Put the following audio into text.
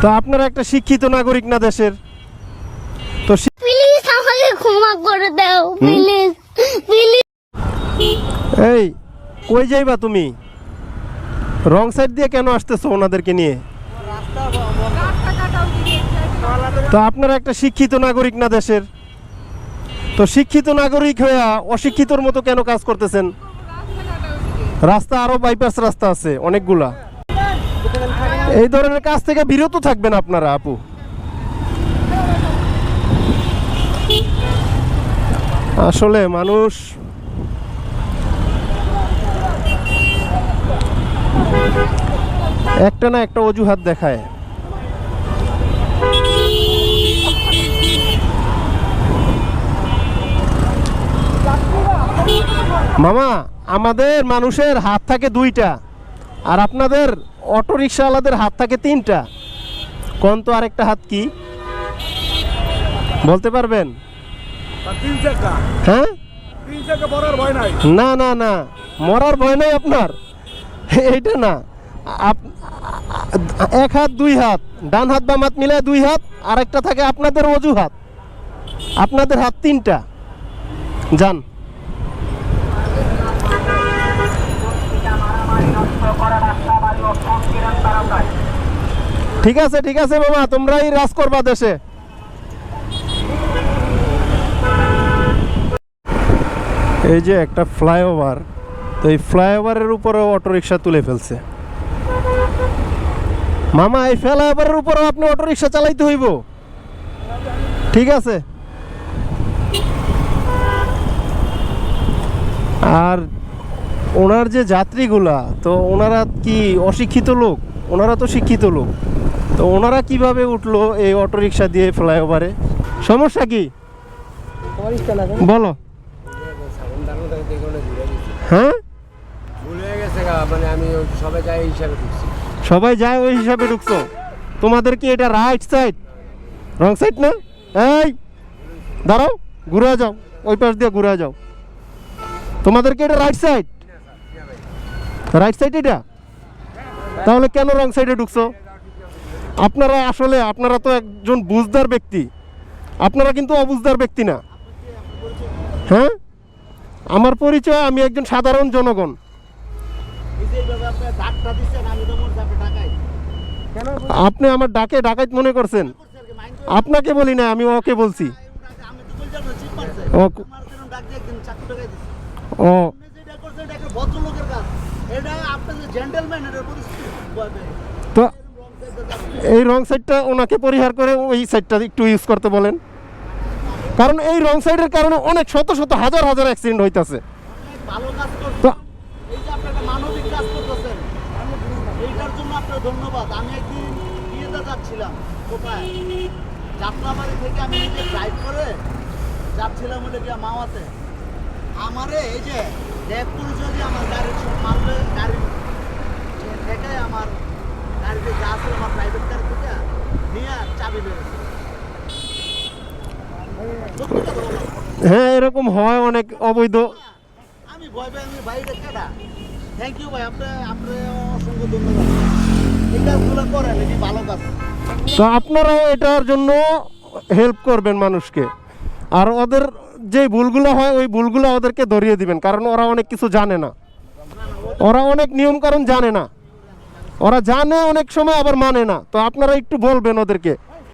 তো আপনারা একটা শিক্ষিত নাগরিক না দেশের, তো প্লিজ আমাকে ক্ষমা করে দাও, প্লিজ প্লিজ। এই কই যাইবা তুমি? রং সাইড দিয়ে কেন আসতেছো ওনাদেরকে নিয়ে? তো আপনারা একটা শিক্ষিত নাগরিক না দেশের, তো শিক্ষিত নাগরিক হয়ে অশিক্ষিতর মতো কেন কাজ করতেছেন? রাস্তা আরো বাইপাস রাস্তা আছে অনেকগুলা, এই ধরনের কাজ থেকে বিরত থাকবেন আপনারা আপু। আসলে মানুষ একটা না একটা অজুহাত দেখায়। মামা, আমাদের মানুষের হাত থাকে দুইটা, আর আপনাদের অটো রিক্সাওয়ালাদের হাত থাকে তিনটা। কোন তো আরেকটা হাত কি বলতে পারবেন? হ্যাঁ, না না না, মরার ভয় নাই আপনার, এইটা না। এক হাত দুই হাত, ডান হাত বাম হাত মিলে দুই হাত, আর একটা থাকে আপনাদের অজুহাত। আপনাদের হাত তিনটা। যান। ঠিক আছে ঠিক আছে মামা, তোমরাই রাজ করবা দেশে। এই যে একটা ফ্লাইওভার, তো এই ফ্লাইওভারের উপরেও অটোরিকশা তুলে ফেলছে। মামা, এই ফ্লাইওভারের উপরেও আপনি অটোরিকশা চালাইতে হইব? ঠিক আছে। আর ওনার যে যাত্রীগুলা, তো ওনারা কি অশিক্ষিত লোক? ওনারা তো শিক্ষিত লোক, তো ওনারা কিভাবে উঠলো এই অটোরিকশা দিয়ে ফ্লাইওভারে? সমস্যা কি বলো? হ্যাঁ, সবাই যায় ওই হিসাবে ঢুকছো? তোমাদের কি এটা রাইট সাইড, রং সাইড না? এই দাঁড়াও, ঘুরে যাও, ওই পাশ দিয়ে ঘুরে যাও। তোমাদের কি এটা রাইট সাইড? রাইট সাইড এটা? তাহলে কেন রং সাইডে ঢুকছো? আপনারা আসলে, আপনারা তো একজন বুঝদার ব্যক্তি, আপনারা কিন্তু অবুঝদার ব্যক্তি না। হ্যাঁ, আমার পরিচয়, আমি একজন সাধারণ জনগণ। আপনি আমার ডাকে ডাকাইত মনে করছেন? আপনাকে বলি না, আমি ওকে বলছি। ও, তো এই রং সাইডটা ওনাকে পরিহার করে ওই সাইডটা একটু ইউজ করতে বলেন, কারণ এই রং সাইডের কারণে অনেক শত শত হাজার হাজার অ্যাক্সিডেন্ট হইতাছে। তো মানবিক কাজ করতেছেন, এইটার জন্য আপনার ধন্যবাদ। আমি একদিন বিয়েতে যাচ্ছিলাম, কোথায় যাত্রাবাড়ি থেকে আমি নিজে ড্রাইভ করে যাচ্ছিলাম হলে গিয়া মাওয়াতে। আমারে এই যে দেখ পরিচয় দিয়ে আমার গাড়ির মারলে, গাড়ির থেকে আমার গাড়িতে যা আছে আমার প্রাইভেট গাড়ি থেকে নিয়ে চাবি বেরোছে। হ্যাঁ, এরকম হয় অনেক অবৈধ। আমি ভয় পাই, আমি ভাইটা কেডা। থ্যাংক ইউ ভাই, আপনার অসংখ্য ধন্যবাদ। এই কাজগুলো করেন, এটি ভালো কাজ। তো আপনারাও এটার জন্য হেল্প করবেন মানুষকে, আর ওদের যে ভুলগুলো হয় ওই ভুলগুলো ওদেরকে ধরিয়ে দিবেন, কারণ ওরা অনেক কিছু জানে না, ওরা অনেক নিয়ম কারণ জানে না, ওরা জানে অনেক সময় আবার মানে না। তো আপনারা একটু বলবেন ওদেরকে।